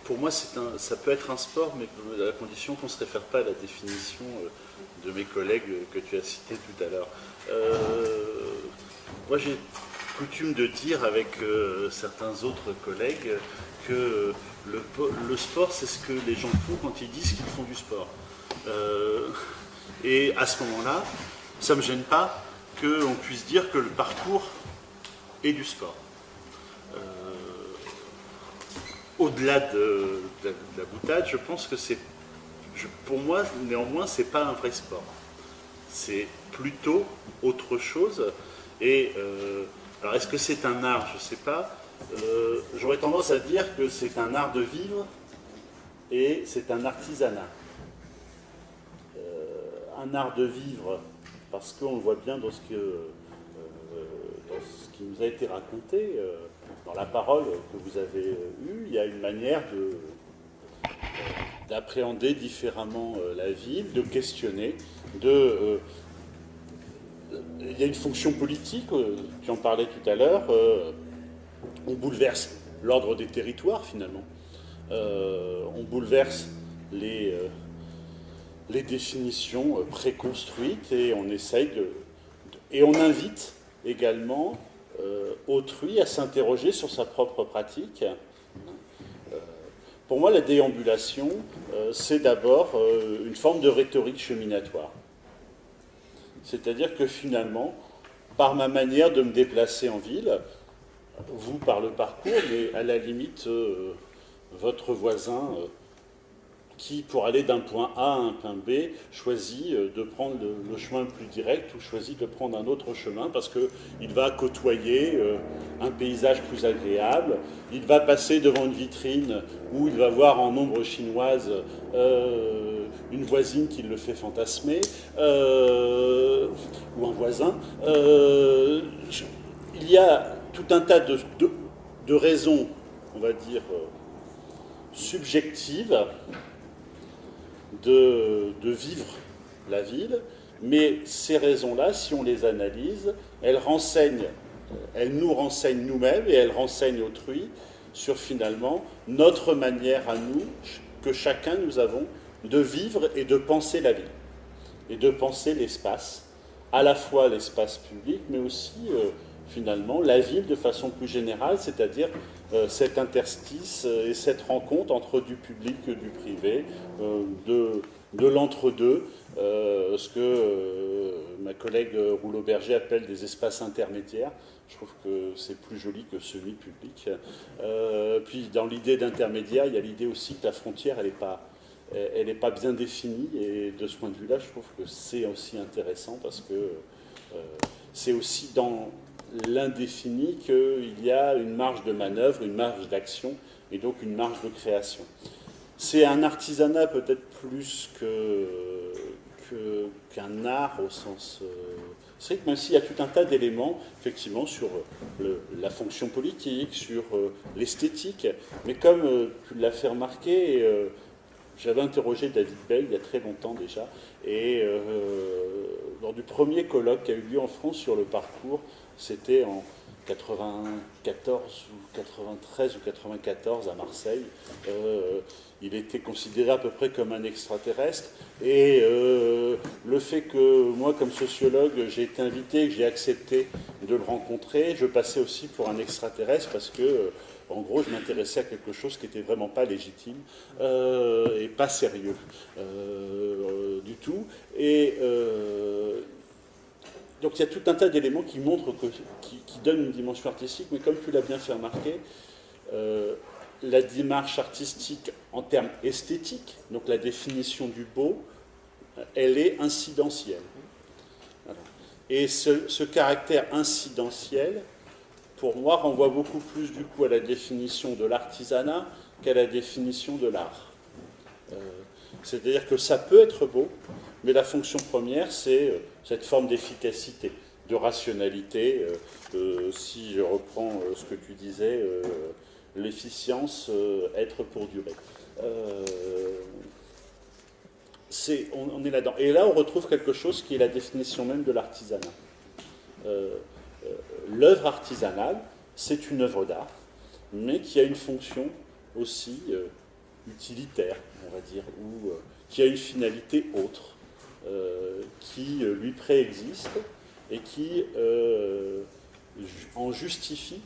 pour moi, ça peut être un sport, mais à la condition qu'on ne se réfère pas à la définition de mes collègues que tu as cités tout à l'heure. Moi, j'ai coutume de dire avec certains autres collègues que le sport, c'est ce que les gens font quand ils disent qu'ils font du sport. Et à ce moment-là, ça ne me gêne pas qu'on puisse dire que le parcours est du sport. Au-delà de la boutade, je pense que pour moi, néanmoins, c'est pas un vrai sport. C'est plutôt autre chose. Et alors, est-ce que c'est un art? Je ne sais pas. J'aurais tendance à dire que c'est un art de vivre et c'est un artisanat. Un art de vivre, parce qu'on le voit bien dans ce qui nous a été raconté, dans la parole que vous avez eue, il y a une manière d'appréhender différemment la ville, de questionner, il y a une fonction politique, tu en parlais tout à l'heure, on bouleverse l'ordre des territoires finalement, on bouleverse les définitions préconstruites et on essaye et on invite également autrui à s'interroger sur sa propre pratique. Pour moi, la déambulation, c'est d'abord une forme de rhétorique cheminatoire. C'est-à-dire que finalement, par ma manière de me déplacer en ville, vous par le parcours, mais à la limite, votre voisin qui, pour aller d'un point A à un point B, choisit de prendre le chemin le plus direct ou choisit de prendre un autre chemin parce qu'il va côtoyer un paysage plus agréable, il va passer devant une vitrine où il va voir en ombre chinoise une voisine qui le fait fantasmer, ou un voisin. Il y a tout un tas de raisons, on va dire, subjectives, de vivre la ville, mais ces raisons-là, si on les analyse, elles nous renseignent nous-mêmes et elles renseignent autrui sur finalement notre manière à nous, que chacun nous avons, de vivre et de penser la ville, et de penser l'espace, à la fois l'espace public, mais aussi finalement la ville de façon plus générale, c'est-à-dire cet interstice et cette rencontre entre du public et du privé, de l'entre-deux, ce que ma collègue Rouleau-Berger appelle des espaces intermédiaires. Je trouve que c'est plus joli que semi-public. Puis dans l'idée d'intermédiaire, il y a l'idée aussi que la frontière, elle n'est pas bien définie, et de ce point de vue-là, je trouve que c'est aussi intéressant parce que c'est aussi dans l'indéfini qu'il y a une marge de manœuvre, une marge d'action et donc une marge de création. C'est un artisanat peut-être plus qu'un art au sens strict, même s'il y a tout un tas d'éléments effectivement sur la fonction politique, sur l'esthétique, mais comme tu l'as fait remarquer, j'avais interrogé David Bell il y a très longtemps déjà, et lors du premier colloque qui a eu lieu en France sur le parcours, c'était en 94 ou 93 ou 94 à Marseille. Il était considéré à peu près comme un extraterrestre. Et le fait que moi, comme sociologue, j'ai été invité, que j'ai accepté de le rencontrer, je passais aussi pour un extraterrestre parce que, en gros, je m'intéressais à quelque chose qui n'était vraiment pas légitime et pas sérieux du tout. Et donc il y a tout un tas d'éléments qui montrent, qui donnent une dimension artistique, mais comme tu l'as bien fait remarquer, la démarche artistique en termes esthétiques, donc la définition du beau, elle est incidentielle. Voilà. Et ce caractère incidentiel, pour moi, renvoie beaucoup plus du coup à la définition de l'artisanat qu'à la définition de l'art. C'est-à-dire que ça peut être beau, mais la fonction première, c'est cette forme d'efficacité, de rationalité. Si je reprends ce que tu disais, l'efficience, être pour durer. On est là-dedans. Et là, on retrouve quelque chose qui est la définition même de l'artisanat. L'œuvre artisanale, c'est une œuvre d'art, mais qui a une fonction aussi utilitaire, on va dire, ou qui a une finalité autre, qui lui préexiste et qui en justifie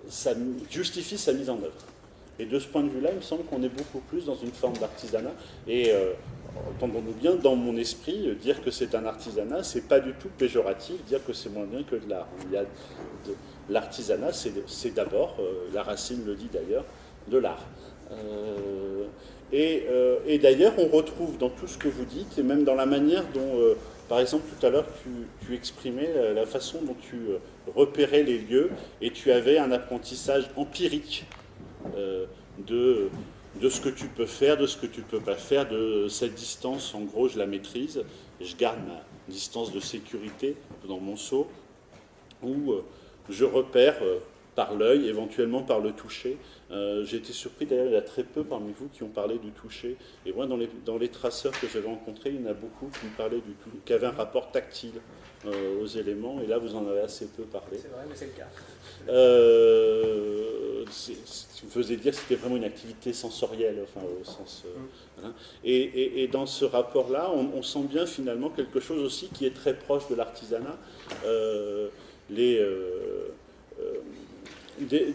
sa mise en œuvre. Et de ce point de vue-là, il me semble qu'on est beaucoup plus dans une forme d'artisanat. Et entendons-nous bien, dans mon esprit, dire que c'est un artisanat, c'est pas du tout péjoratif, dire que c'est moins bien que de l'art. L'artisanat, c'est d'abord, la racine le dit d'ailleurs, de l'art. Et d'ailleurs, on retrouve dans tout ce que vous dites, et même dans la manière dont, par exemple, tout à l'heure, tu exprimais la façon dont tu repérais les lieux, et tu avais un apprentissage empirique de ce que tu peux faire, de ce que tu ne peux pas faire, de cette distance, en gros, je la maîtrise, et je garde ma distance de sécurité dans mon seau, où je repère par l'œil, éventuellement par le toucher. J'ai été surpris d'ailleurs, il y a très peu parmi vous qui ont parlé du toucher. Et moi, dans les traceurs que j'avais rencontrés, il y en a beaucoup qui me parlaient du tout, qui avaient un rapport tactile aux éléments. Et là, vous en avez assez peu parlé. C'est vrai, mais c'est le cas. Tu me faisais dire que c'était vraiment une activité sensorielle, enfin au sens. Voilà. Et dans ce rapport-là, on sent bien finalement quelque chose aussi qui est très proche de l'artisanat.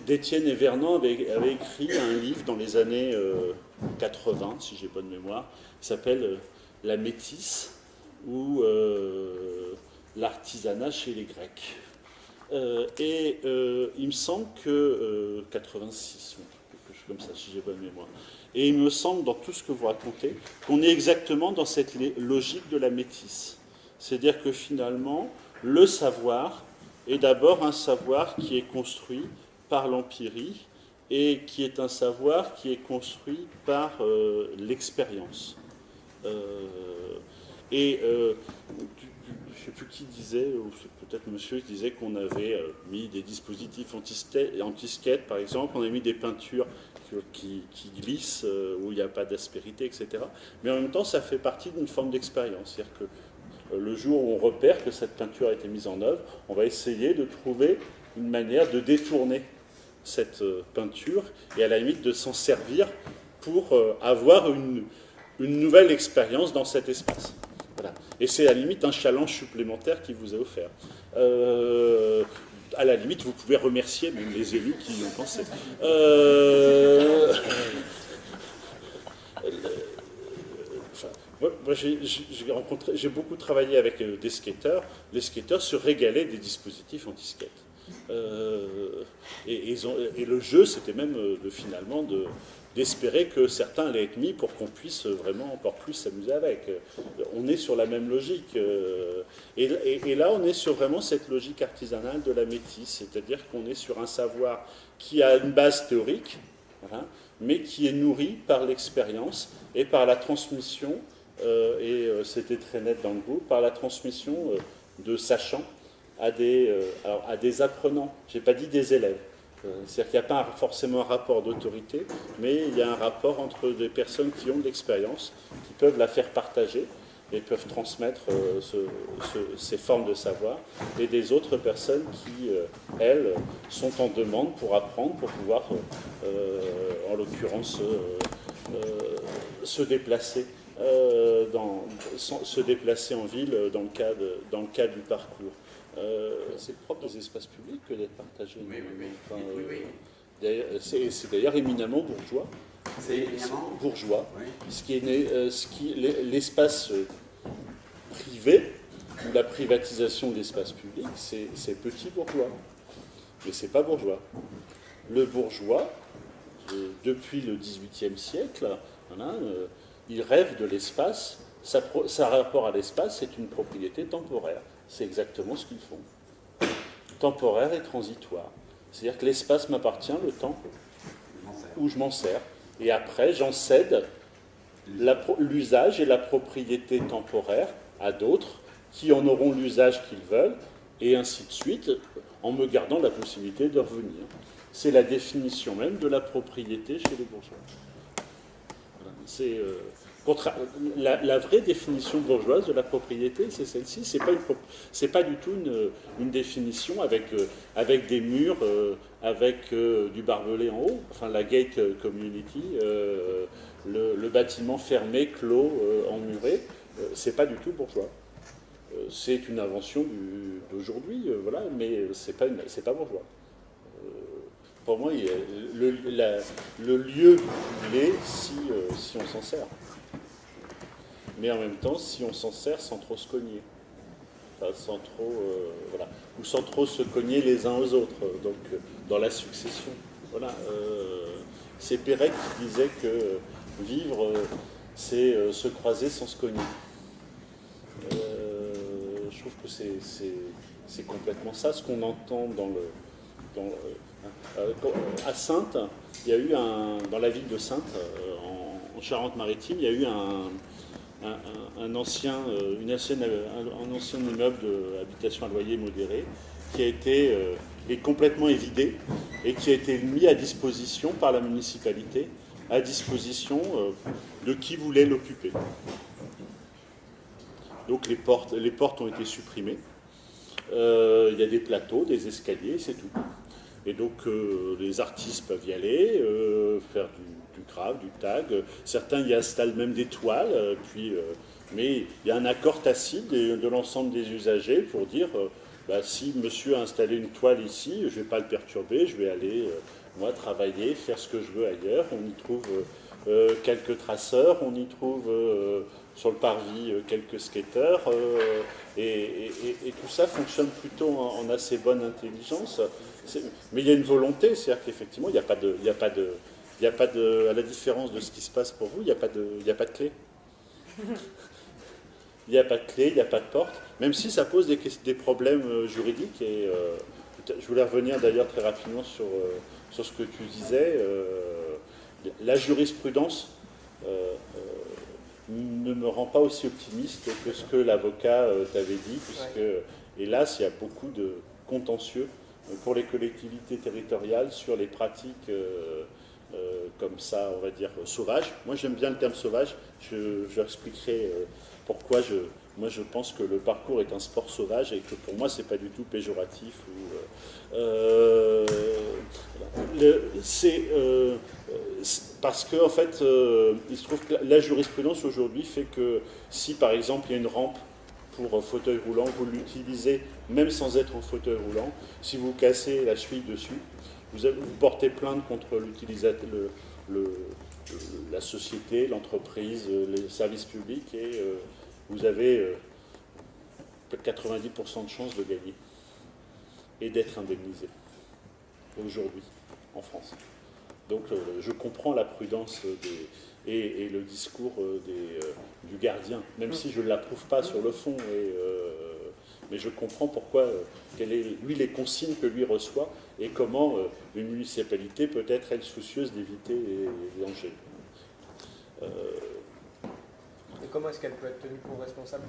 D'Étienne et Vernon avait écrit un livre dans les années 80, si j'ai bonne mémoire, qui s'appelle La métisse, ou l'artisanat chez les Grecs. Il me semble que 86, ou quelque chose comme ça, si j'ai bonne mémoire. Et il me semble, dans tout ce que vous racontez, qu'on est exactement dans cette logique de la métisse. C'est-à-dire que finalement, le savoir est d'abord un savoir qui est construit par l'empirie et qui est un savoir qui est construit par l'expérience. Je ne sais plus qui disait, ou peut-être monsieur qui disait qu'on avait mis des dispositifs anti-skate, par exemple, on a mis des peintures qui glissent, où il n'y a pas d'aspérité, etc. Mais en même temps, ça fait partie d'une forme d'expérience. C'est-à-dire que le jour où on repère que cette peinture a été mise en œuvre, on va essayer de trouver une manière de détourner cette peinture et à la limite de s'en servir pour avoir une nouvelle expérience dans cet espace. Voilà. Et c'est à la limite un challenge supplémentaire qui vous est offert. À la limite, vous pouvez remercier même les élus qui y ont pensé. Moi, j'ai beaucoup travaillé avec des skateurs. Les skateurs se régalaient des dispositifs anti-skate. Et le jeu, c'était même finalement d'espérer que certains allaient être mis pour qu'on puisse vraiment encore plus s'amuser avec. On est sur la même logique. Et là, on est sur vraiment cette logique artisanale de la métisse, c'est-à-dire qu'on est sur un savoir qui a une base théorique, hein, mais qui est nourri par l'expérience et par la transmission, et c'était très net dans le groupe, par la transmission de sachants à des apprenants. Je n'ai pas dit des élèves. C'est-à-dire qu'il n'y a pas forcément un rapport d'autorité, mais il y a un rapport entre des personnes qui ont de l'expérience, qui peuvent la faire partager et peuvent transmettre ces formes de savoir, et des autres personnes qui, elles, sont en demande pour apprendre, pour pouvoir, en l'occurrence, se déplacer. Se déplacer en ville dans le cadre du parcours. C'est propre des espaces publics que d'être partagé. Oui. C'est d'ailleurs éminemment bourgeois. C'est éminemment bourgeois. Oui. L'espace privé, ou la privatisation de l'espace public, c'est petit bourgeois. Mais c'est pas bourgeois. Le bourgeois, depuis le XVIIIe siècle, voilà, il rêve de l'espace. Sa rapport à l'espace, c'est une propriété temporaire. C'est exactement ce qu'ils font. Temporaire et transitoire. C'est-à-dire que l'espace m'appartient le temps où je m'en sers. Et après, j'en cède l'usage et la propriété temporaire à d'autres qui en auront l'usage qu'ils veulent, et ainsi de suite, en me gardant la possibilité de revenir. C'est la définition même de la propriété chez les bourgeois. Voilà. La vraie définition bourgeoise de la propriété, c'est celle-ci. C'est pas du tout une définition avec des murs, avec du barbelé en haut, enfin la gate community, le bâtiment fermé, clos, emmuré. C'est pas du tout bourgeois. C'est une invention d'aujourd'hui, voilà, mais c'est pas bourgeois. Pour moi, le lieu l'est si on s'en sert. Mais en même temps, si on s'en sert sans trop se cogner. Enfin, sans trop, voilà. Ou sans trop se cogner les uns aux autres, donc dans la succession. Voilà. C'est Pérec qui disait que vivre, c'est se croiser sans se cogner. Je trouve que c'est complètement ça, ce qu'on entend à Saintes, il y a eu dans la ville de Saintes, en Charente-Maritime, il y a eu un ancien immeuble d'habitation à loyer modéré qui a été est complètement évidé et qui a été mis à disposition par la municipalité, à disposition de qui voulait l'occuper. Donc les portes ont été supprimées. Il y a des plateaux, des escaliers, c'est tout. Et donc les artistes peuvent y aller, faire du graphe, du tag. Certains y installent même des toiles. Mais il y a un accord tacite de l'ensemble des usagers pour dire si monsieur a installé une toile ici, je ne vais pas le perturber, je vais aller moi travailler, faire ce que je veux ailleurs. On y trouve quelques traceurs, on y trouve sur le parvis quelques skateurs, et tout ça fonctionne plutôt en assez bonne intelligence. Mais il y a une volonté, c'est-à-dire qu'effectivement, il n'y a pas de, à la différence de ce qui se passe pour vous, il n'y a pas de clé. Il n'y a pas de clé, il n'y a pas de porte, même si ça pose des problèmes juridiques. Et je voulais revenir d'ailleurs très rapidement sur ce que tu disais. La jurisprudence ne me rend pas aussi optimiste que ce que l'avocat t'avait dit, puisque, hélas, il y a beaucoup de contentieux pour les collectivités territoriales sur les pratiques comme ça, on va dire, sauvages. Moi, j'aime bien le terme sauvage. Je expliquerai pourquoi moi, je pense que le parcours est un sport sauvage et que pour moi, c'est pas du tout péjoratif. Parce que, en fait, il se trouve que la jurisprudence aujourd'hui fait que si, par exemple, il y a une rampe pour fauteuil roulant, vous l'utilisez même sans être en fauteuil roulant. Si vous cassez la cheville dessus, vous portez plainte contre l'utilisateur, la société, l'entreprise, les services publics, et vous avez peut-être 90% de chances de gagner et d'être indemnisé aujourd'hui en France. Donc je comprends la prudence et le discours du gardien, même si je ne l'approuve pas sur le fond, mais je comprends pourquoi, lui, les consignes que lui reçoit et comment une municipalité peut être, elle, soucieuse d'éviter les dangers. Et comment est-ce qu'elle peut être tenue pour responsable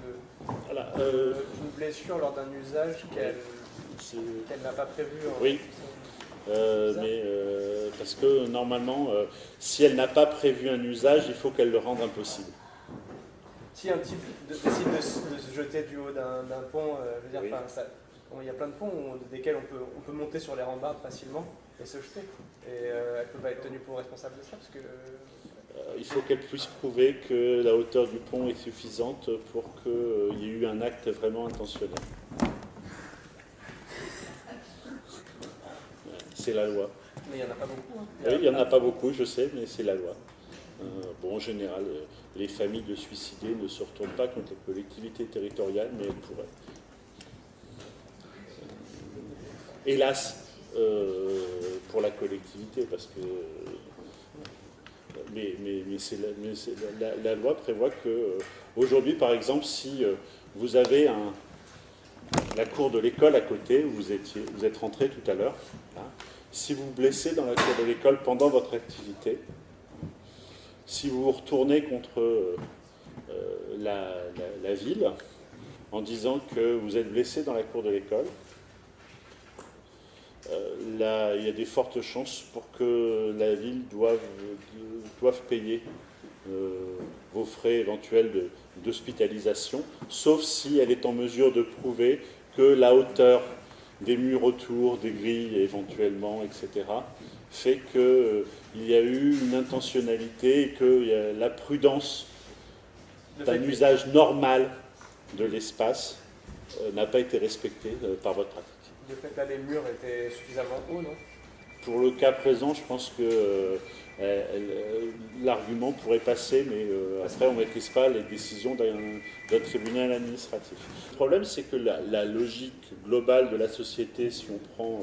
Voilà, d'une blessure lors d'un usage qu'elle n'a pas prévu oui. Parce que normalement, si elle n'a pas prévu un usage, il faut qu'elle le rende impossible. Si un type décide de se jeter du haut d'un pont, je veux dire, il y a plein de ponts desquels on peut monter sur les rambardes facilement et se jeter. Et elle ne peut pas être tenue pour responsable de ça parce que... il faut qu'elle puisse prouver que la hauteur du pont est suffisante pour qu'il y ait eu un acte vraiment intentionnel. C'est la loi. Mais il n'y en a pas beaucoup. Hein. Oui, il n'y en a pas beaucoup, je sais, mais c'est la loi. En général, les familles de suicidés ne se retournent pas contre les collectivités territoriales, mais elles pourraient. Hélas, pour la collectivité, parce que... Mais la loi prévoit que, aujourd'hui, par exemple, si vous avez la cour de l'école à côté, où vous êtes rentré tout à l'heure, hein, si vous vous blessez dans la cour de l'école pendant votre activité, si vous vous retournez contre la ville en disant que vous êtes blessé dans la cour de l'école, il y a des fortes chances pour que la ville doive payer vos frais éventuels d'hospitalisation, sauf si elle est en mesure de prouver que la hauteur des murs autour, des grilles éventuellement, etc., fait qu'il y a eu une intentionnalité et que la prudence d'un usage normal de l'espace n'a pas été respectée par votre pratique. Le fait que là, les murs étaient suffisamment hauts, non? Pour le cas présent, je pense que l'argument pourrait passer, mais après on ne maîtrise pas les décisions d'un tribunal administratif. Le problème, c'est que la logique globale de la société, si on prend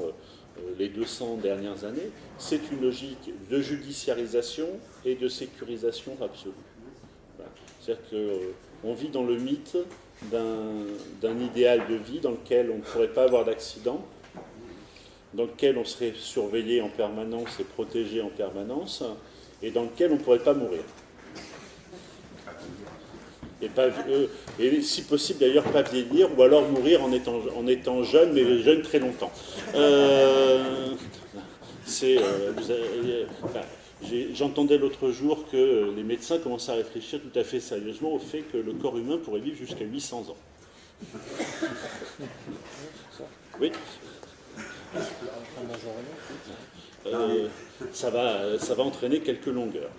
les 200 dernières années, c'est une logique de judiciarisation et de sécurisation absolue. Voilà. C'est-à-dire qu'on vit dans le mythe d'un idéal de vie dans lequel on ne pourrait pas avoir d'accident, dans lequel on serait surveillé en permanence et protégé en permanence, et dans lequel on ne pourrait pas mourir. Et si possible d'ailleurs pas vieillir, ou alors mourir en étant jeune, mais jeune très longtemps. J'entendais l'autre jour que les médecins commencent à réfléchir tout à fait sérieusement au fait que le corps humain pourrait vivre jusqu'à 800 ans. Oui. Ça va entraîner quelques longueurs.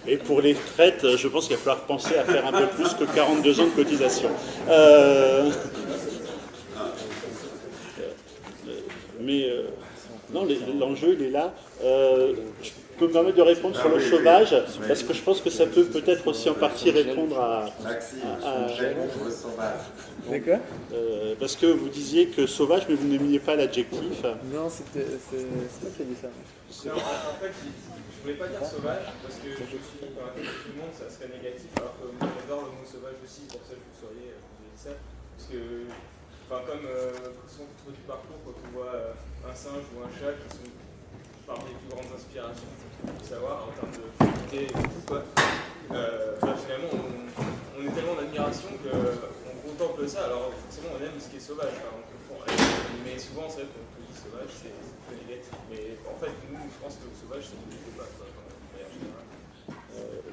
Et pour les retraites, je pense qu'il va falloir penser à faire un peu plus que 42 ans de cotisation. Mais non, l'enjeu, il est là. Je peux me permettre de répondre sur le chauffage, parce que je pense que ça peut peut-être aussi en partie répondre à D'accord. parce que vous disiez que sauvage, mais vous n'aimiez pas l'adjectif. Non, c'est toi qui as dit ça. Non, en fait, je voulais pas dire sauvage, parce que je suis convaincu que tout le monde, ça serait négatif, alors que moi j'adore le mot sauvage aussi, pour ça que vous sauriez, vous avez dit ça. Parce que, enfin, comme souvent tout du parcours, quand on voit un singe ou un chat qui sont parmi les plus grandes inspirations, faut savoir, en termes de fluidité et tout, quoi. Finalement, on est tellement en admiration qu'on contemple ça, alors forcément on aime ce qui est sauvage, enfin, on comprend, mais souvent c'est vrai qu'on dit sauvage, c'est très négatif, mais en fait nous je pense que le sauvage ça ne nous fait pas, quoi,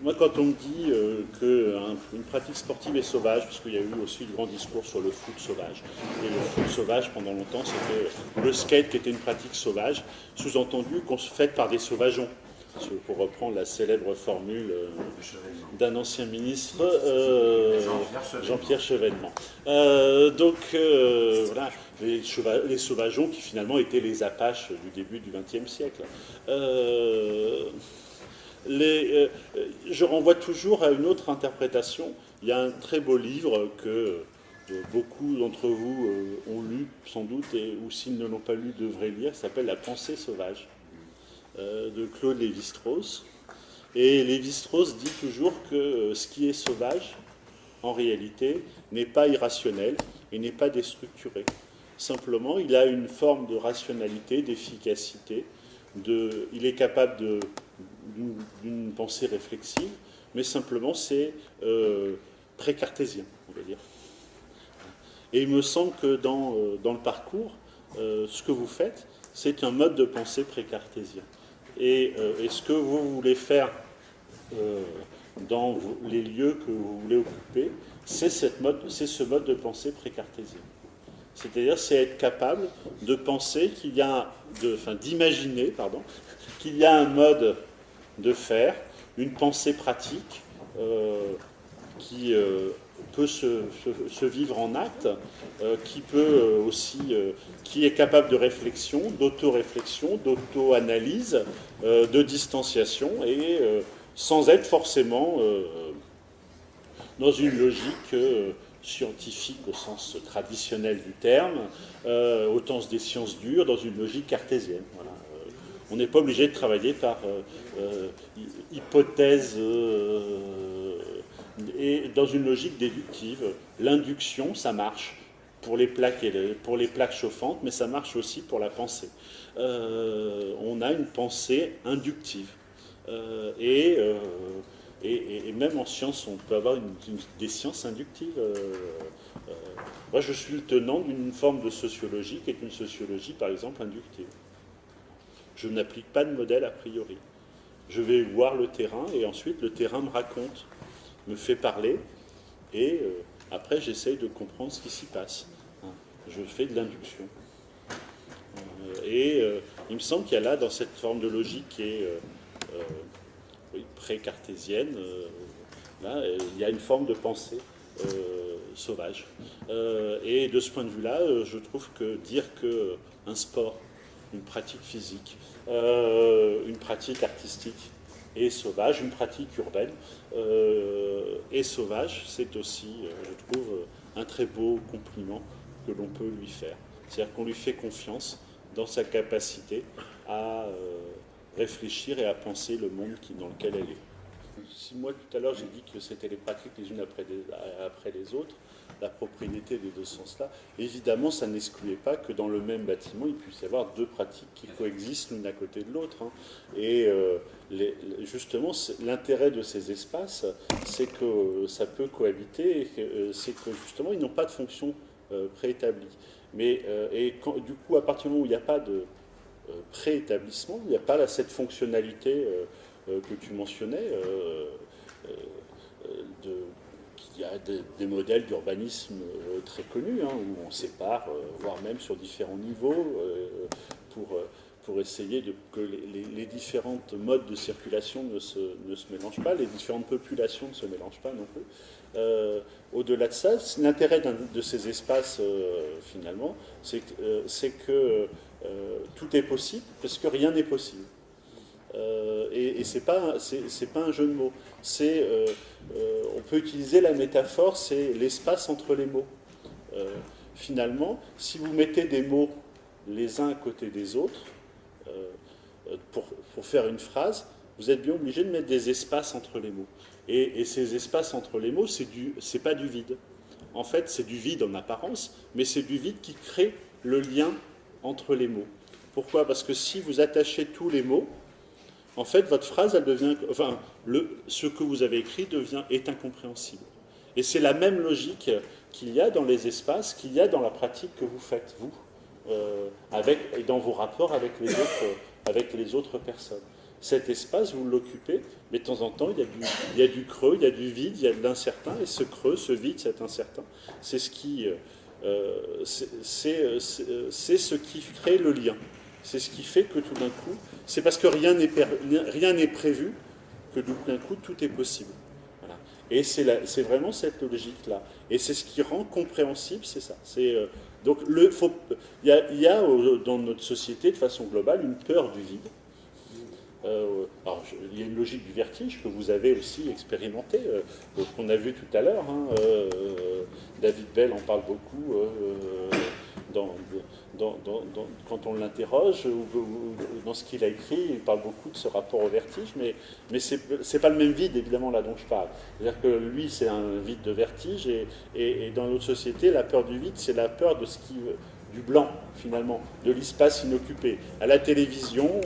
moi quand on me dit qu'une pratique sportive est sauvage, parce qu'il y a eu aussi de grands discours sur le foot sauvage, et le foot sauvage pendant longtemps c'était le skate qui était une pratique sauvage, sous-entendu qu'on se fait par des sauvageons. Pour reprendre la célèbre formule d'un ancien ministre, Jean-Pierre Chevènement. Voilà, les sauvageons qui finalement étaient les Apaches du début du XXe siècle. Je renvoie toujours à une autre interprétation. Il y a un très beau livre que beaucoup d'entre vous ont lu sans doute, ou s'ils ne l'ont pas lu, devraient lire, qui s'appelle La pensée sauvage, de Claude Lévi-Strauss. Et Lévi-Strauss dit toujours que ce qui est sauvage, en réalité, n'est pas irrationnel et n'est pas déstructuré. Simplement, il a une forme de rationalité, d'efficacité, il est capable d'une pensée réflexive, mais simplement c'est pré-cartésien, on va dire. Et il me semble que dans le parcours, ce que vous faites, c'est un mode de pensée pré-cartésien. Et ce que vous voulez faire dans les lieux que vous voulez occuper, c'est ce mode de pensée pré-cartésien. C'est-à-dire, c'est être capable de penser d'imaginer qu'il y a un mode de faire, une pensée pratique qui peut se vivre en acte, qui peut qui est capable de réflexion, d'auto-réflexion, d'auto-analyse, de distanciation, et sans être forcément dans une logique scientifique au sens traditionnel du terme, au sens des sciences dures, dans une logique cartésienne. Voilà. On n'est pas obligé de travailler par hypothèse et dans une logique déductive. L'induction, ça marche pour les plaques chauffantes, mais ça marche aussi pour la pensée. On a une pensée inductive. Et même en sciences, on peut avoir des sciences inductives. Moi, je suis le tenant d'une forme de sociologie qui est une sociologie, par exemple, inductive. Je n'applique pas de modèle a priori. Je vais voir le terrain et ensuite le terrain me raconte, me fait parler et après j'essaye de comprendre ce qui s'y passe. Hein. Je fais de l'induction. Il me semble qu'il y a là, dans cette forme de logique qui est oui, pré-cartésienne, là, il y a une forme de pensée sauvage. Et de ce point de vue-là, je trouve que dire qu'un sport, une pratique physique, une pratique artistique est sauvage, une pratique urbaine est sauvage, c'est aussi, je trouve, un très beau compliment que l'on peut lui faire. C'est-à-dire qu'on lui fait confiance dans sa capacité à réfléchir et à penser le monde dans lequel elle est. Si moi tout à l'heure j'ai dit que c'était les pratiques les unes après les autres, la propriété des deux sens-là, évidemment ça n'excluait pas que dans le même bâtiment il puisse y avoir deux pratiques qui coexistent l'une à côté de l'autre. Hein. Et justement l'intérêt de ces espaces, c'est que ça peut cohabiter, c'est que justement ils n'ont pas de fonction préétablie. Mais du coup, à partir du moment où il n'y a pas de préétablissement, il n'y a pas cette fonctionnalité que tu mentionnais, il y a des modèles d'urbanisme très connus, hein, où on sépare, voire même sur différents niveaux, pour essayer que les différentes modes de circulation ne se mélangent pas, les différentes populations ne se mélangent pas non plus. Au-delà de ça, l'intérêt de ces espaces, finalement, c'est que tout est possible, parce que rien n'est possible. Et c'est pas un jeu de mots. On peut utiliser la métaphore, c'est l'espace entre les mots. Finalement, si vous mettez des mots les uns à côté des autres, pour faire une phrase, vous êtes bien obligé de mettre des espaces entre les mots. Et ces espaces entre les mots, c'est pas du vide. En fait, c'est du vide en apparence, mais c'est du vide qui crée le lien entre les mots. Pourquoi? Parce que si vous attachez tous les mots, en fait, votre phrase, elle devient, enfin, ce que vous avez écrit est incompréhensible. Et c'est la même logique qu'il y a dans les espaces, qu'il y a dans la pratique que vous faites, vous, et dans vos rapports avec les autres personnes. Cet espace, vous l'occupez, mais de temps en temps, il y a du creux, il y a du vide, il y a de l'incertain, et ce creux, ce vide, cet incertain, c'est ce qui crée le lien. C'est ce qui fait que tout d'un coup, c'est parce que rien n'est prévu que tout d'un coup, tout est possible. Voilà. Et c'est vraiment cette logique-là. Et c'est ce qui rend compréhensible, c'est ça. Donc, il y a dans notre société, de façon globale, une peur du vide. Alors, il y a une logique du vertige que vous avez aussi expérimenté, qu'on a vu tout à l'heure. Hein, David Bell en parle beaucoup quand on l'interroge, ou dans ce qu'il a écrit, il parle beaucoup de ce rapport au vertige, mais c'est pas le même vide, évidemment, là dont je parle. C'est-à-dire que lui, c'est un vide de vertige, et dans notre société, la peur du vide, c'est la peur de du blanc, finalement, de l'espace inoccupé. À la télévision,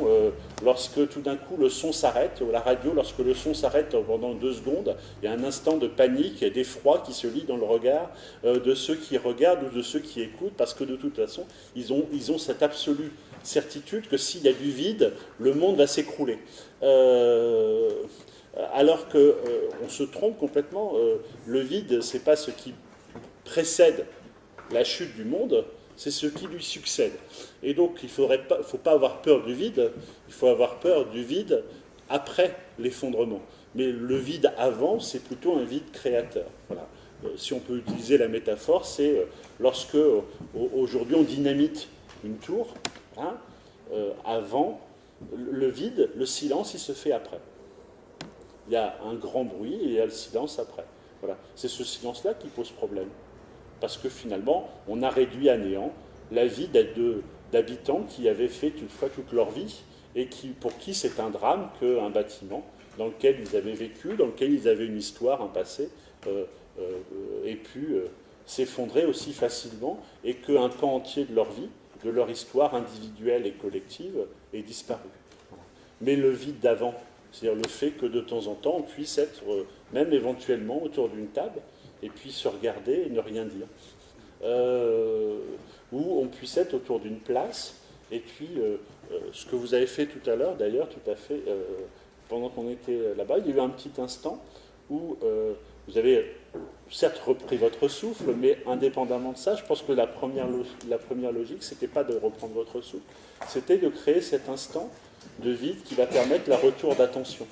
lorsque tout d'un coup le son s'arrête, ou à la radio, lorsque le son s'arrête pendant 2 secondes, il y a un instant de panique et d'effroi qui se lit dans le regard de ceux qui regardent ou de ceux qui écoutent, parce que de toute façon, ils ont cette absolue certitude que s'il y a du vide, le monde va s'écrouler. Alors qu'on se trompe complètement, le vide, c'est pas ce qui précède la chute du monde, c'est ce qui lui succède. Et donc, il ne faut pas avoir peur du vide, il faut avoir peur du vide après l'effondrement. Mais le vide avant, c'est plutôt un vide créateur. Voilà. Si on peut utiliser la métaphore, c'est lorsque, aujourd'hui, on dynamite une tour, hein, avant, le vide, le silence, il se fait après. Il y a un grand bruit et il y a le silence après. Voilà. C'est ce silence-là qui pose problème. Parce que finalement, on a réduit à néant la vie d'habitants qui avaient fait une fois toute leur vie et pour qui c'est un drame qu'un bâtiment dans lequel ils avaient vécu, dans lequel ils avaient une histoire, un passé, ait pu s'effondrer aussi facilement et qu'un pan entier de leur vie, de leur histoire individuelle et collective, ait disparu. Mais le vide d'avant, c'est-à-dire le fait que de temps en temps, on puisse être, même éventuellement, autour d'une table, et puis se regarder et ne rien dire. Ou on puisse être autour d'une place, et puis ce que vous avez fait tout à l'heure, d'ailleurs, tout à fait pendant qu'on était là-bas, il y a eu un petit instant où vous avez certes repris votre souffle, mais indépendamment de ça, je pense que la première logique, c'était pas de reprendre votre souffle, c'était de créer cet instant de vide qui va permettre le retour d'attention.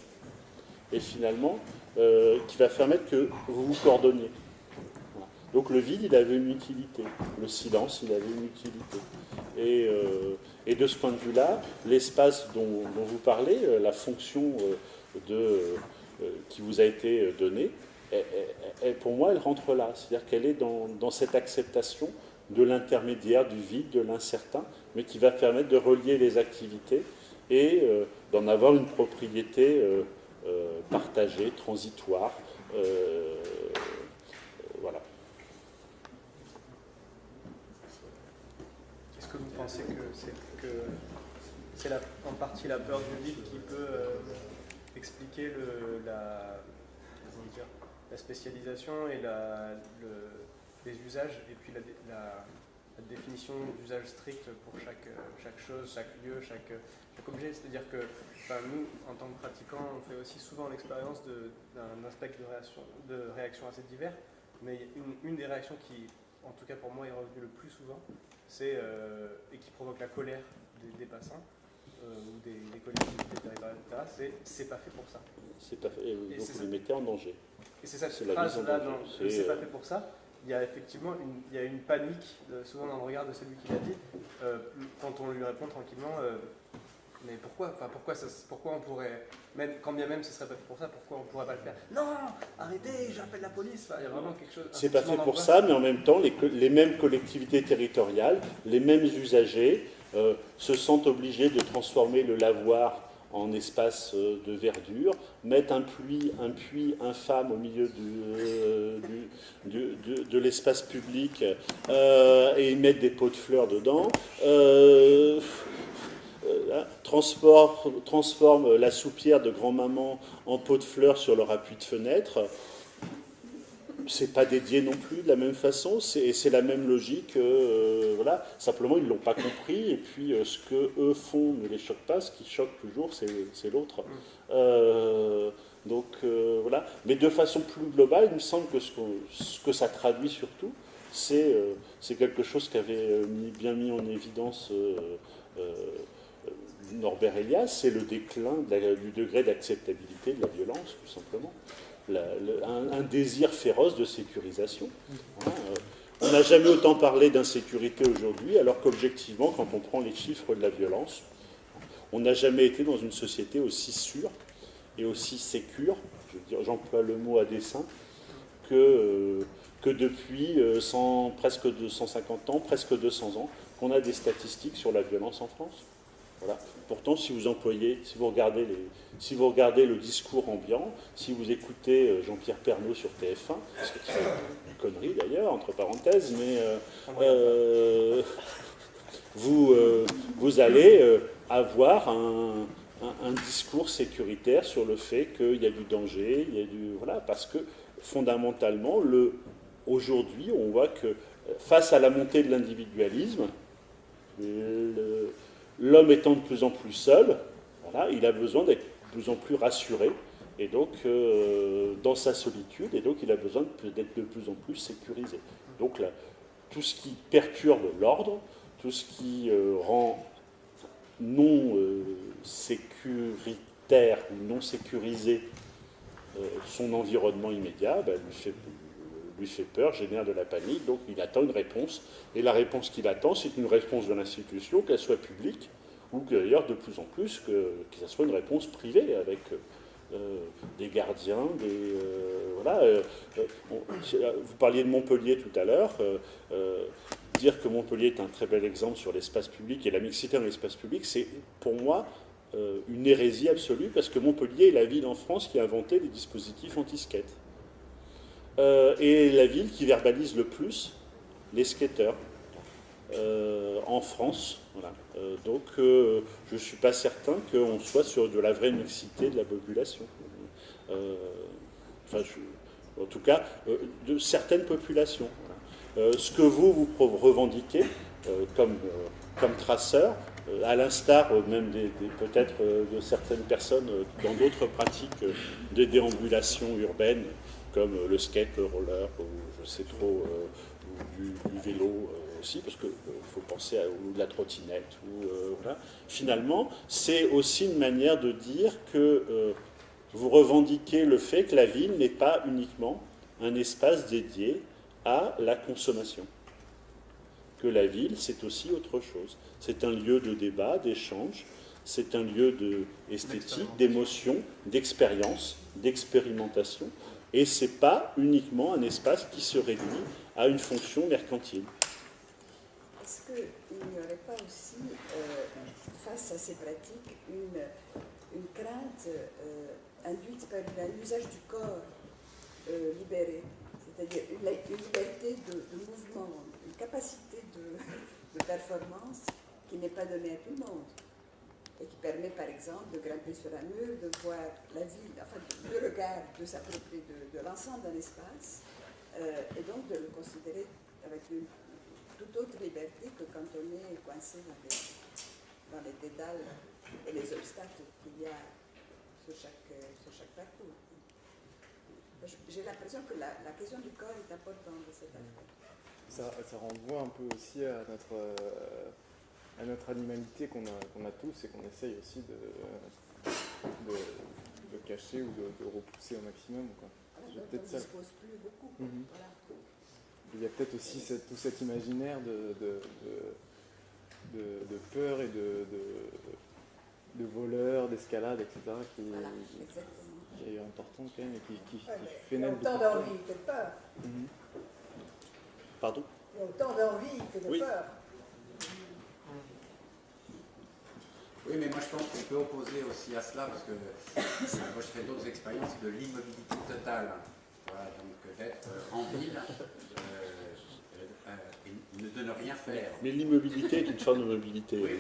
Et finalement, qui va permettre que vous vous coordonniez. Voilà. Donc le vide, il avait une utilité. Le silence, il avait une utilité. Et de ce point de vue-là, l'espace dont vous parlez, la fonction qui vous a été donnée, pour moi, elle rentre là. C'est-à-dire qu'elle est dans cette acceptation de l'intermédiaire, du vide, de l'incertain, mais qui va permettre de relier les activités et d'en avoir une propriété partagée, transitoire. Voilà. Est-ce que vous pensez que c'est en partie la peur du vide qui peut expliquer la spécialisation et les usages, et puis la définition d'usage strict pour chaque chose, chaque lieu, chaque objet? C'est-à-dire que nous, en tant que pratiquants, on fait aussi souvent l'expérience d'un spectre de réactions assez divers, mais une des réactions qui, en tout cas pour moi, est revenue le plus souvent, et qui provoque la colère des passants, ou des collectivités territoriales, c'est pas fait pour ça. C'est pas fait, et donc vous les mettez en danger. Et c'est cette phrase-là, c'est pas fait pour ça. Il y a effectivement une panique, souvent dans le regard de celui qui l'a dit, quand on lui répond tranquillement, mais pourquoi on pourrait, même, quand bien même ce serait pas fait pour ça, pourquoi on pourrait pas le faire? Non, arrêtez, j'appelle la police. Il y a vraiment quelque chose. C'est pas fait pour ça, mais en même temps, les mêmes collectivités territoriales, les mêmes usagers se sentent obligés de transformer le lavoir en espace de verdure, mettre un puits infâme au milieu de l'espace public et mettre des pots de fleurs dedans, transforme la soupière de grand-maman en pot de fleurs sur leur appui de fenêtre. C'est pas dédié non plus de la même façon, c'est la même logique, voilà. Simplement ils l'ont pas compris, et puis ce que eux font ne les choque pas, ce qui choque toujours c'est l'autre. Donc voilà. Mais de façon plus globale, il me semble que ce que ça traduit surtout, c'est quelque chose qu'avait bien mis en évidence Norbert Elias, c'est le déclin du degré d'acceptabilité de la violence, tout simplement. Un désir féroce de sécurisation. On n'a jamais autant parlé d'insécurité aujourd'hui, alors qu'objectivement, quand on prend les chiffres de la violence, on n'a jamais été dans une société aussi sûre et aussi sécure, j'emploie le mot à dessein, que depuis presque 250 ans, presque 200 ans, qu'on a des statistiques sur la violence en France. Voilà. Pourtant, si vous regardez le discours ambiant, si vous écoutez Jean-Pierre Pernaut sur TF1, ce qui est une connerie d'ailleurs, entre parenthèses, mais vous allez avoir un discours sécuritaire sur le fait qu'il y a du danger, voilà, parce que fondamentalement, aujourd'hui, on voit que face à la montée de l'individualisme, l'homme étant de plus en plus seul, voilà, il a besoin d'être de plus en plus rassuré, et donc dans sa solitude, et donc il a besoin d'être de plus en plus sécurisé. Donc là, tout ce qui perturbe l'ordre, tout ce qui rend non sécuritaire ou non sécurisé son environnement immédiat, lui fait peur, génère de la panique, donc il attend une réponse. Et la réponse qu'il attend, c'est une réponse de l'institution, qu'elle soit publique, ou d'ailleurs de plus en plus, que ça soit une réponse privée, avec des gardiens, voilà. Vous parliez de Montpellier tout à l'heure. Dire que Montpellier est un très bel exemple sur l'espace public et la mixité dans l'espace public, c'est pour moi une hérésie absolue, parce que Montpellier est la ville en France qui a inventé les dispositifs anti-skate. Et la ville qui verbalise le plus les skateurs en France. Voilà. Donc je ne suis pas certain qu'on soit sur de la vraie mixité de la population. En tout cas, de certaines populations. Voilà. Ce que vous revendiquez comme traceur, à l'instar même peut-être de certaines personnes dans d'autres pratiques de déambulation urbaine, comme le skate, le roller, ou je sais trop, ou du vélo aussi, parce qu'il faut penser ou de la trottinette. Voilà. Finalement, c'est aussi une manière de dire que vous revendiquez le fait que la ville n'est pas uniquement un espace dédié à la consommation. Que la ville, c'est aussi autre chose. C'est un lieu de débat, d'échange, c'est un lieu d'esthétique, d'émotion, d'expérience, d'expérimentation, et ce n'est pas uniquement un espace qui se réduit à une fonction mercantile. Est-ce qu'il n'y aurait pas aussi, face à ces pratiques, une crainte induite par un usage du corps libéré, c'est-à-dire une liberté de mouvement, une capacité de performance qui n'est pas donnée à tout le monde et qui permet par exemple de grimper sur un mur, de voir la ville, enfin le regard, de s'approprier de l'ensemble d'un espace et donc de le considérer avec une toute autre liberté que quand on est coincé dans les dédales et les obstacles qu'il y a sur chaque parcours. J'ai l'impression que la question du corps est importante de cette affaire. Ça renvoie un peu aussi à notre animalité qu'on a tous et qu'on essaye aussi de cacher ou de repousser au maximum. Quoi. Voilà, on ne dispose plus beaucoup. Voilà. Il y a peut-être aussi tout cet imaginaire de peur et de voleurs, d'escalade, etc. Voilà, qui est important quand même et qui fait naître autant d'envie que de peur. Pardon ? Il y a autant d'envie que de peur. Oui, mais moi je pense qu'on peut opposer aussi à cela, parce que moi je fais d'autres expériences de l'immobilité totale. Voilà, donc d'être en ville et ne de rien faire. Mais l'immobilité est une forme de mobilité. Oui.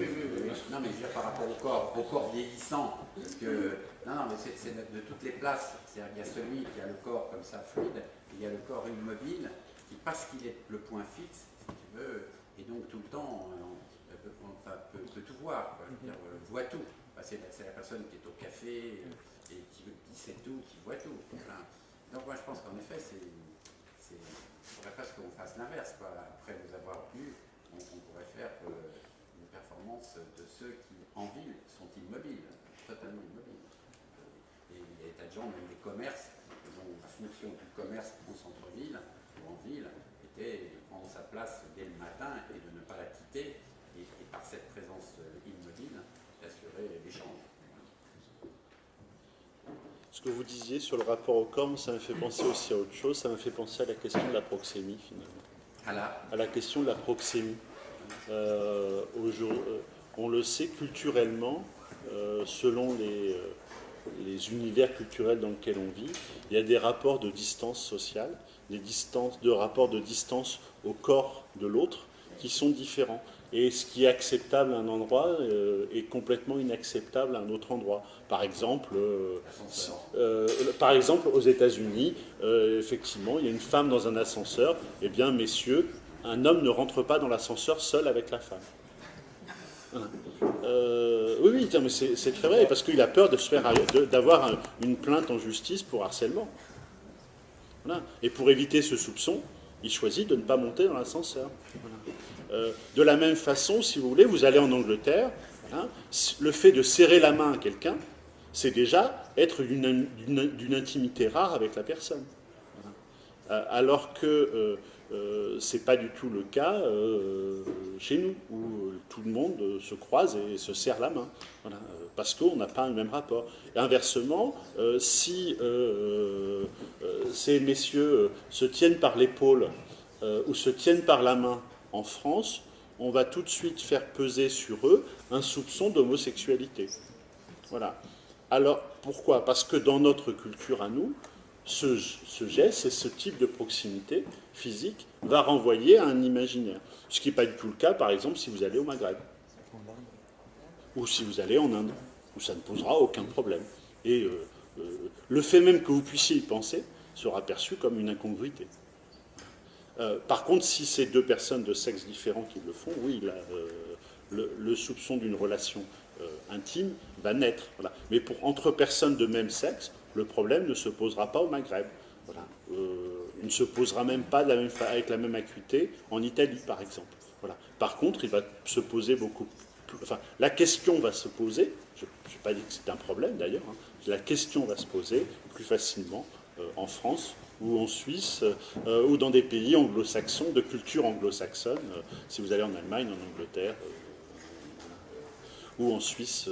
Non, mais je veux dire par rapport au corps vieillissant, parce que non, mais c'est de toutes les places. C'est-à-dire qu'il y a celui qui a le corps comme ça fluide, et il y a le corps immobile qui, parce qu'il est le point fixe, si tu veux, et donc tout le temps peut tout voir, quoi. Je veux dire, voit tout. Enfin, c'est la personne qui est au café et qui sait tout, qui voit tout. Voilà. Donc moi je pense qu'en effet, il faudrait presque qu'on fasse l'inverse. Après vous avoir vu, on pourrait faire une performance de ceux qui, en ville, sont immobiles, totalement immobiles. Et il y a des tas de gens, même des commerces, dont la fonction du commerce en centre-ville ou en ville était de prendre sa place dès le matin et de ne pas la quitter, et par cette présence immobile, d'assurer l'échange. Ce que vous disiez sur le rapport au corps, ça me fait penser aussi à autre chose, ça me fait penser à la question de la proxémie, finalement. À la question de la proxémie. On le sait culturellement, selon les univers culturels dans lesquels on vit, il y a des rapports de distance sociale, des rapports de distance au corps de l'autre qui sont différents. Et ce qui est acceptable à un endroit est complètement inacceptable à un autre endroit. Par exemple, aux États-Unis, effectivement, il y a une femme dans un ascenseur. Eh bien, messieurs, un homme ne rentre pas dans l'ascenseur seul avec la femme. Voilà. Oui, mais c'est très vrai, parce qu'il a peur d'avoir une plainte en justice pour harcèlement. Voilà. Et pour éviter ce soupçon, il choisit de ne pas monter dans l'ascenseur. Voilà. De la même façon, si vous voulez, vous allez en Angleterre, le fait de serrer la main à quelqu'un, c'est déjà être d'une intimité rare avec la personne. Voilà. Alors que ce n'est pas du tout le cas chez nous, où tout le monde se croise et se serre la main, voilà, parce qu'on n'a pas le même rapport. Et inversement, si ces messieurs se tiennent par l'épaule ou se tiennent par la main en France, on va tout de suite faire peser sur eux un soupçon d'homosexualité. Voilà. Alors, pourquoi ? Parce que dans notre culture à nous, ce geste et ce type de proximité physique va renvoyer à un imaginaire. Ce qui n'est pas du tout le cas, par exemple, si vous allez au Maghreb. Ou si vous allez en Inde, où ça ne posera aucun problème. Et le fait même que vous puissiez y penser sera perçu comme une incongruité. Par contre, si c'est deux personnes de sexe différent qui le font, oui, là, le soupçon d'une relation intime va naître. Voilà. Mais entre personnes de même sexe, le problème ne se posera pas au Maghreb. Voilà. Il ne se posera même pas avec la même acuité en Italie, par exemple. Voilà. Par contre, il va se poser beaucoup plus... Enfin, la question va se poser, je n'ai pas dit que c'est un problème d'ailleurs, hein, la question va se poser plus facilement en France ou en Suisse ou dans des pays anglo-saxons, de culture anglo-saxonne, si vous allez en Allemagne, en Angleterre ou en Suisse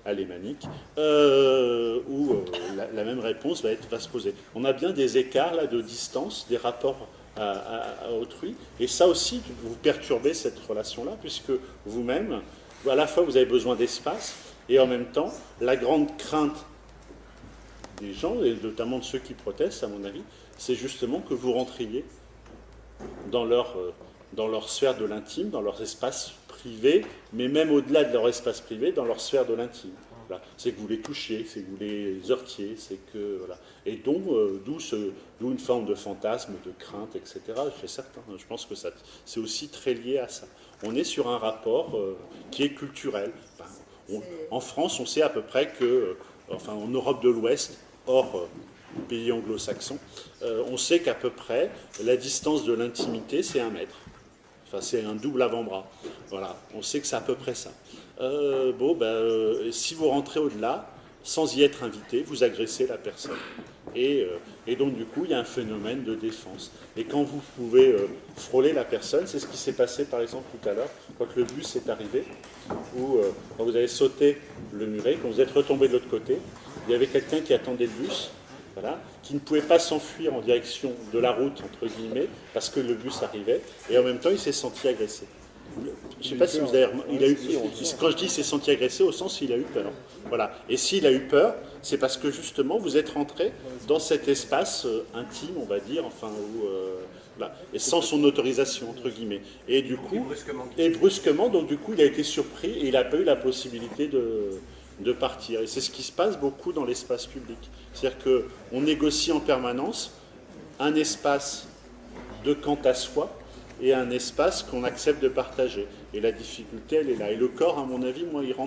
alémanique, où la même réponse va se poser. On a bien des écarts là, de distance, des rapports à autrui, et ça aussi, vous perturbez cette relation-là, puisque vous-même, à la fois vous avez besoin d'espace, et en même temps, la grande crainte des gens, et notamment de ceux qui protestent, à mon avis, c'est justement que vous rentriez dans leur sphère de l'intime, dans leur espace privé, mais même au-delà de leur espace privé, dans leur sphère de l'intime. Voilà. C'est que vous les touchiez, c'est que vous les heurtiez, c'est que... Voilà. Et donc, d'où une forme de fantasme, de crainte, etc. Chez certains. Je pense que c'est aussi très lié à ça. On est sur un rapport qui est culturel. En France, on sait à peu près que, enfin en Europe de l'Ouest, hors pays anglo-saxons, on sait qu'à peu près la distance de l'intimité, c'est 1 mètre. Enfin, c'est un double avant-bras. Voilà, on sait que c'est à peu près ça. Si vous rentrez au-delà, sans y être invité, vous agressez la personne. Et donc, du coup, il y a un phénomène de défense. Et quand vous pouvez frôler la personne, c'est ce qui s'est passé, par exemple, tout à l'heure, quand le bus est arrivé, où quand vous avez sauté le muret, quand vous êtes retombé de l'autre côté, il y avait quelqu'un qui attendait le bus, voilà, qui ne pouvait pas s'enfuir en direction de la route, entre guillemets, parce que le bus arrivait, et en même temps, il s'est senti agressé. Je ne sais pas si vous avez... Quand je dis s'est senti agressé, au sens il a eu peur. Voilà. Et s'il a eu peur, c'est parce que justement, vous êtes rentré dans cet espace intime, on va dire, enfin, là, et sans son autorisation, entre guillemets. Et du coup... Et brusquement, donc du coup, il a été surpris et il n'a pas eu la possibilité de partir. Et c'est ce qui se passe beaucoup dans l'espace public. C'est-à-dire qu'on négocie en permanence un espace de quant à soi et un espace qu'on accepte de partager. Et la difficulté, elle est là. Et le corps, à mon avis, moi, il rentre